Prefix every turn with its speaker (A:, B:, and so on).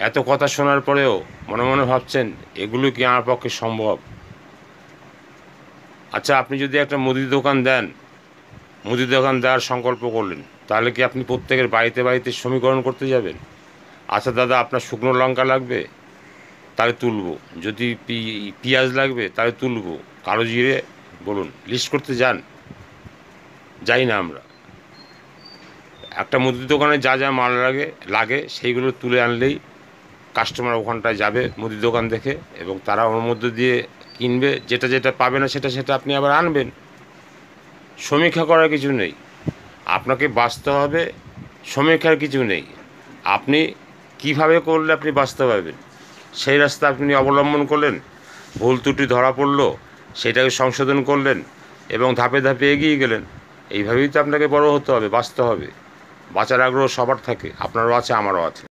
A: এত কথা শোনার পরেও মনে মনে ভাবছেন এগুলো কি আমার পক্ষে সম্ভব? আচ্ছা, আপনি যদি একটা মুদির দোকান দেন, মুদির দোকান দেওয়ার সংকল্প করলেন, তাহলে কি আপনি প্রত্যেকের বাড়িতে বাড়িতে সমীকরণ করতে যাবেন? আচ্ছা দাদা, আপনার শুকনো লঙ্কা লাগবে, তাহলে তুলবো। যদি পেঁয়াজ লাগবে, তাহলে তুলবো। কালো জিরে বলুন, লিস্ট করতে যান? যাই না আমরা। একটা মুদির দোকানে যা যা মাল লাগে লাগে সেইগুলো তুলে আনলেই কাস্টমার ওখানটায় যাবে মুদির দোকান দেখে, এবং তারা ওর মধ্যে দিয়ে কিনবে। যেটা যেটা পাবে না সেটা সেটা আপনি আবার আনবেন। সমীক্ষা করার কিছু নেই, আপনাকে বাঁচতে হবে। সমীক্ষার কিছু নেই। আপনি কিভাবে করলে আপনি বাঁচতে পারবেন, সেই রাস্তা আপনি অবলম্বন করলেন। ভুল ত্রুটি ধরা পড়লো, সেটাকে সংশোধন করলেন এবং ধাপে ধাপে এগিয়ে গেলেন। এইভাবেই তো আপনাকে বড় হতে হবে, বাঁচতে হবে। বাঁচার আগ্রহ সবার থাকে, আপনারও আছে, আমারও আছে।